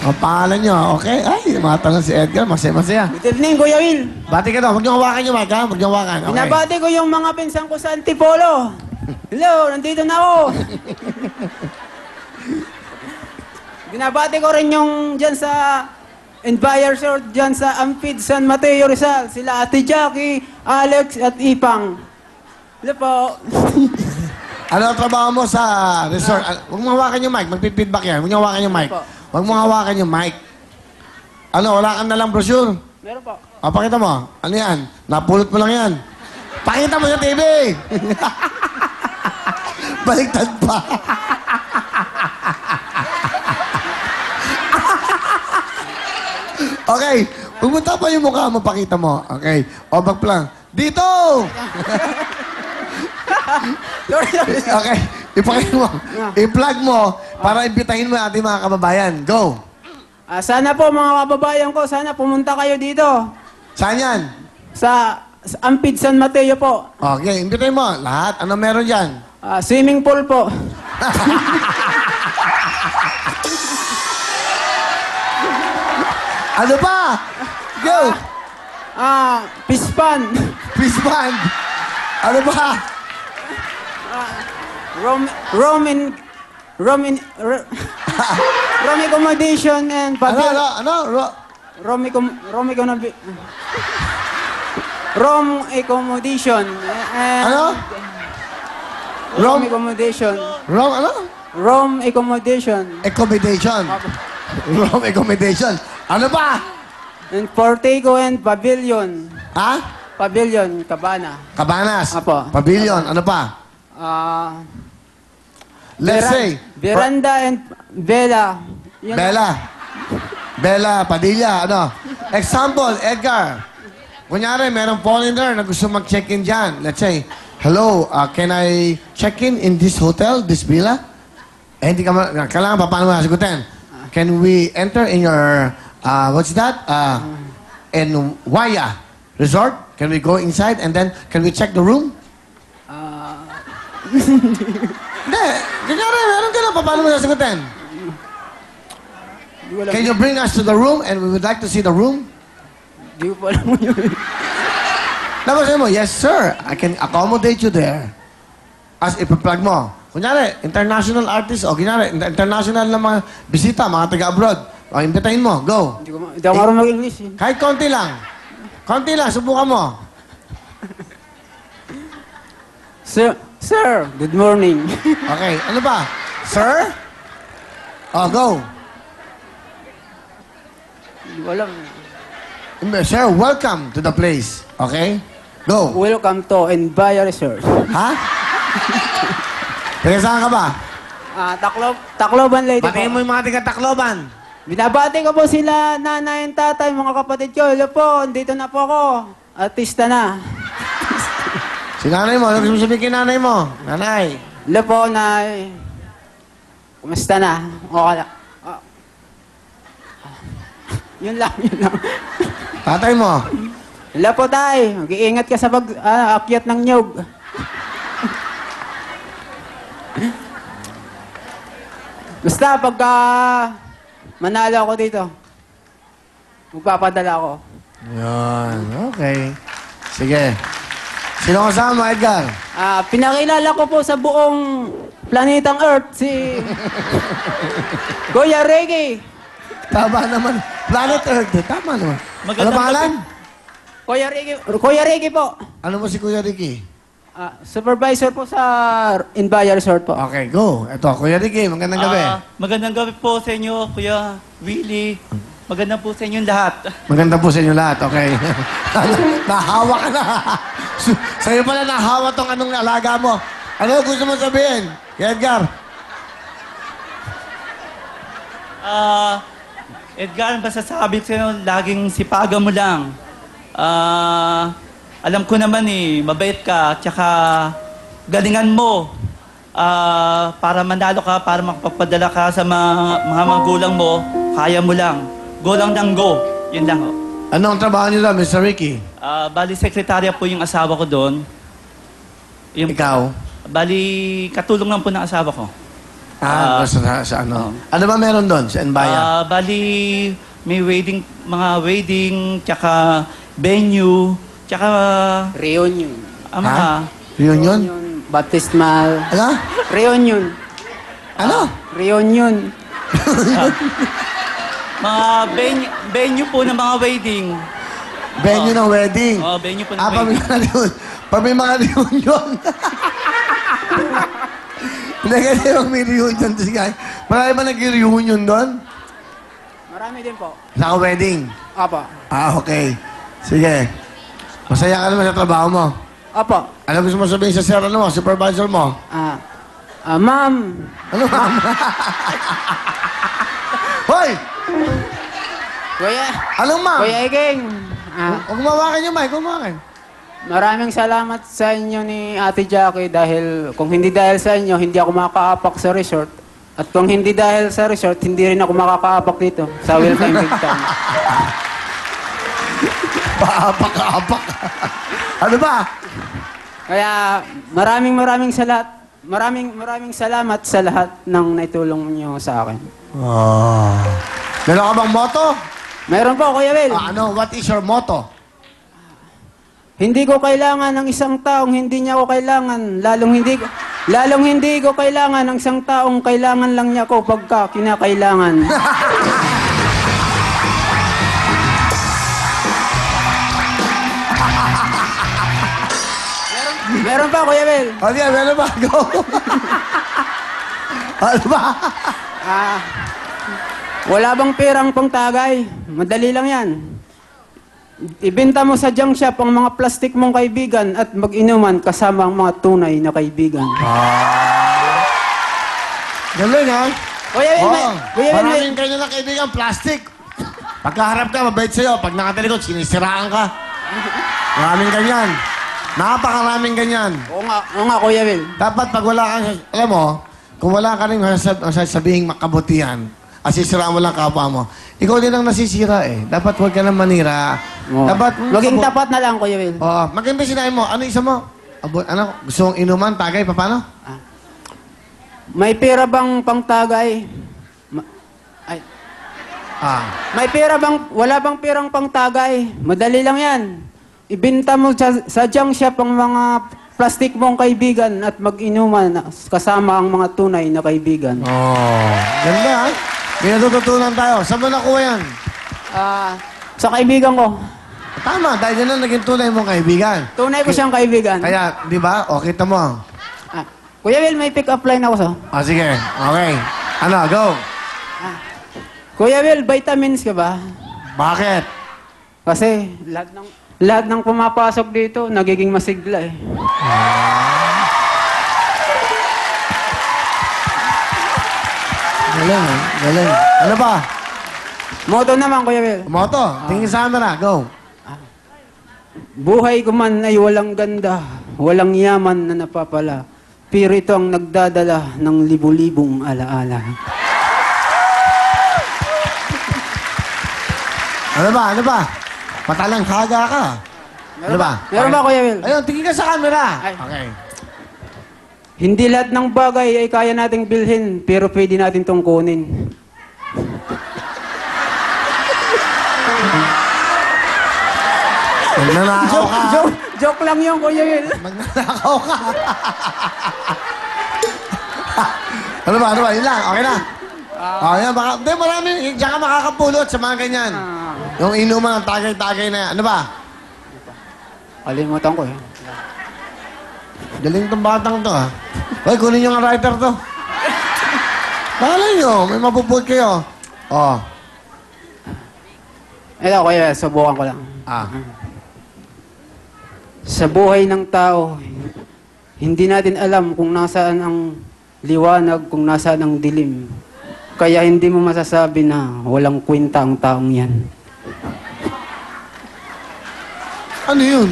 Ang pangalan nyo, okay? Ay, matanong si Edgar, masaya-masaya. Good evening, Kuya Will. Bati ka daw, huwag niyo hawakan yung mic, ha? Huwag niyo hawakan, okay? Binabati ko yung mga pinsan ko sa Antipolo. Hello, nandito na ako. Binabati ko rin yung dyan sa Empire Resort, dyan sa Ampid, San Mateo, Rizal. Sila Ate Jackie, Alex, at Ipang. Hello po. Ano ang trabaho mo sa resort? Huwag mo hawakan yung mic, magpipidback yan. Huwag niyo hawakan yung mic. Huwag mo hawakan yung mic. Ano, wala kang nalang brochure? Meron po. O, pakita mo. Ano yan? Napulot mo lang yan. Pakita mo sa TV! Baliktad pa. Okay. Pumunta pa yung mukha mo, pakita mo. Okay. O, back lang. Dito! Okay. Ipakita mo. I-plug mo para imbitahin mo ating mga kababayan. Go! Sana po mga kababayan ko, sana pumunta kayo dito. Saan yan? Sa Ampid, San Mateo po. Okay. Imbitahin mo. Lahat. Ano meron dyan? Swimming pool po. Ano pa? Go! Fish pan. Fish band. Ano pa? Room accommodation and room accommodation and Ano? room accommodation. Room, ano? Room accommodation. Accommodation. Room accommodation. Ano pa? And Portico and pavilion. Ha? Pavilion, Cabana. Cabanas. Apo. Pavilion. Ano pa? Let's say. Veranda and Bella. Yun. Bella. Bella Padilla. Ano? Example, Edgar. Kunyari, merong foreigner na gusto mag-check-in dyan. Let's say, hello, can I check-in in this hotel, this villa? Eh, hindi ka kailangan pa, paano mo sagutin? Can we enter in your, what's that? In Waya Resort? Can we go inside and then, can we check the room? Hindi. Kunyari, meron ka lang pa, paano mo sagutin? Can you bring us to the room and we would like to see the room? Di ko pa alam mo yun. Tapos sabi mo, yes sir, I can accommodate you there. As ipa-plug mo. Kunyari, international artist, o kunyari, international na mga bisita, mga taga-abroad. O, imbitahin mo, go. Hindi ako marunong mag-English eh. Kahit konti lang. Konti lang, subukan mo. Sir, good morning. Okay, ano ba? Sir? O, go. Hindi ko alam. Sir, welcome to the place. Okay? Go. Welcome to Envia Resort. Ha? Taga saan ka ba? Tacloban Lady Batiin mo po. yung mga taga-Tacloban. Binabati ko po sila, nanay and tatay, mga kapatid ko. Hello po, dito na po ako. Artista na. Si nanay mo, ano gusto mo sabihin kay nanay mo? Nanay. Hello po, nay. Kumusta na? Okay lang. Yun lang, yun lang. Tatay mo. Hello po, tay. Mag-iingat ka sa akyat ng nyog. Basta, pagka manalo ako dito, magpapadala ako. Yan. Okay. Sige. Sino kasama, Edgar? Pinakilala ko po sa buong planetang Earth si Kuya Reggie. Tama naman. Planet Earth. Tama naman. Ano pangalan? Kuya Reggie po. Ano mo si Kuya Ricky? Supervisor po sa Envia Resort po. Okay, go. Ito, Kuya Ricky. Magandang gabi. Magandang gabi po sa inyo, Kuya Willie. Magandang po sa inyong lahat. Maganda po sa inyo lahat. Okay. Nahawa ka na. Sa'yo pala nahawa tong anong alaga mo. Ano gusto mo sabihin? Edgar? Edgar, masasabi ko sa'yo, laging sipagan mo lang. Alam ko naman mabait ka, tsaka galingan mo para manalo ka, para makapapadala ka sa mga magulang mo, kaya mo lang. Go lang ng go. Yun lang. Anong trabaho niyo doon, Mr. Ricky? Bali, sekretarya po yung asawa ko doon. Ikaw? Bali, katulong lang po ng asawa ko. Sa ano? Ano ba meron doon sa Enbaya? Bali, may mga wedding, tsaka venue, tsaka Reunion. mga Reunion? Baptismal. Ano? Reunion. Ano? Reunion. mga venue po ng mga wedding. Venue ng wedding. Venue po ng Pag may wedding. mga reunion. Pag may mga reunion. Hindi kasi pag may reunion. Marami ba nag-reunion doon? Marami din po. Sa wedding. Apo. Okay. Sige. Masaya ka naman sa trabaho mo. Apo. Ano gusto mo sabihin sa sir, ano mo, supervisor mo? Ma'am. Ano, ma'am? Hoy! Kuya. Anong ma'am? Kuya Igeng. Huwag mawakan yung mic, huwag mawakan. Maraming salamat sa inyo ni Ate Jackie dahil kung hindi dahil sa inyo, hindi ako makakaapak sa resort. At kung hindi dahil sa resort, hindi rin ako makakaapak dito sa Welcome Big Town. Paapak-apak. Ano ba? Kaya maraming salamat sa lahat ng naitulong niyo sa akin. Oh. Meron ka bang motto? Meron po, Kuya Will. What is your motto? Hindi ko kailangan ng isang taong hindi niya ako kailangan. Lalong hindi ko kailangan ng isang taong kailangan lang niya ako pagka kinakailangan. Meron pa, Kuya Will. Meron ba? Go. Ano ba? Wala bang perang pangtagay? Madali lang yan. Ibenta mo sa junk shop ang mga plastic mong kaibigan at mag-inuman kasama ang mga tunay na kaibigan. Galing, ha? Kuya Will, Maraming kayo na kaibigan, plastic. Pagkaharap ka, mabait sa'yo. Pag nakatalikod, sinisiraan ka. Maraming ganyan. Napakaraming ganyan. Oo nga, Kuya Will. Dapat pag wala ka, alam mo, kung wala ka rin sabihing makabutihan, asisiraan mo lang kapwa mo, ikaw din ang nasisira eh. Dapat huwag ka nang manira. Dapat, Maging tapat na lang, Kuya Will. Oo. Maganda sinabi mo. Ano isa mo? Gusto mong inuman, tagay, paano? May pera bang pangtagay? Wala bang perang pangtagay? Madali lang yan. Ibenta mo sa junk shop ang mga plastic mong kaibigan at mag-inuman kasama ang mga tunay na kaibigan. Ganda, ha? May natututunan tayo. Saan mo nakuha yan? Sa kaibigan ko. Tama, dahil yan ang naging tunay mong kaibigan. Tunay ko siyang kaibigan. Kaya, di ba? O, kita mo. Kuya Will, may pick-up line ako sa. Sige. Okay. Ano, go. Kuya Will, vitamins ka ba? Bakit? Kasi lahat ng pumapasok dito, nagiging masigla eh. Galing, ha? Galing. Ano ba? Moto naman, Kuya Will. Moto. Tingin sa camera. Go. Buhay ko man ay walang ganda, walang yaman na napapala. Pero ito ang nagdadala ng libu-libong alaala. Ano ba? Ano ba? Matalanghaga ka. Ano ba? Meron ba, Kuya Will? Ayun, tingin ka sa camera. Ay. Okay. Hindi lahat ng bagay ay kaya nating bilhin, pero pwede natin tong kunin. Magnanakaw ka. Joke lang yun, Kuya Will. Magnanakaw ka. Ano ba? Ano ba? Yun lang. Okay na. Yan. Baka, hindi, marami. Diyan ka makakapulot sa mga ganyan. Yung inuman ng tagay-tagay na yan. Ano ba? Kalimutan ko eh. Galing tong batang to, ha? Hoy, kunin nyo nga writer to. Bahala nyo. May mapuput kayo. Ito, Kuya Will, subukan ko lang. Sa buhay ng tao, hindi natin alam kung nasaan ang liwanag, kung nasaan ang dilim. Kaya hindi mo masasabi na walang kwenta ang taong yan. Ano yun?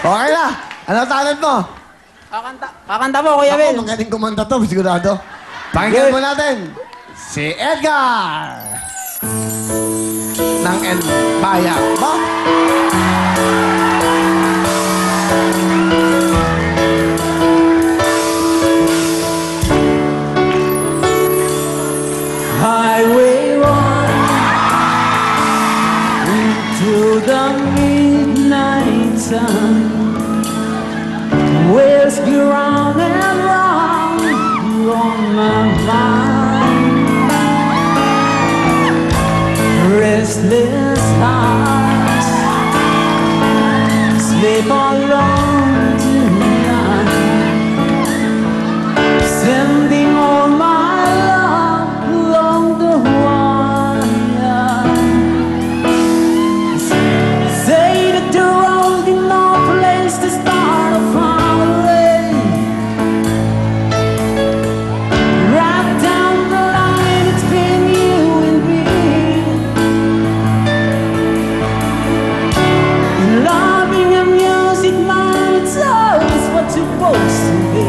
Okay na. Ano talent mo? Kakanta po, Kuya Will. Ako, magaling kumanta to, sigurado. Pakinggan mo natin. Si Edgar. Ng Enbaya. Ba? Highway 1 into the midnight sun. Wheels go round and round on my mind. Restless hearts sleep alone tonight, sending all my love along the wire. Say that the road in no place to start a far away. Right down the line, it's been you and me. Loving and music, man, it's always what's supposed to be.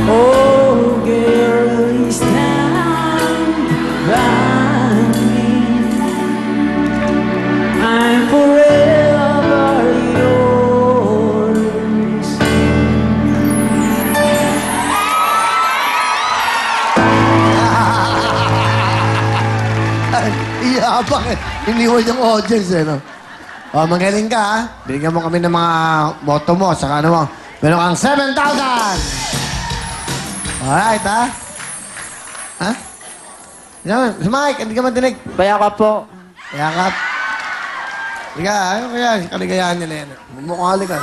Oh, girl, stand by me. I'm forever yours. Iyabang eh. Iniwan yung audience eh, no? O, magaling ka, ha? Bigyan mo kami ng mga motto mo, saka ano mo. Meron kang 7,000! Alright, ha? Ha? Yan, si Mike, hindi ka man dinig. Payaka po. Yakap. Sige, ayaw ko yan. Kaligayahan nila yan. Mukha ka.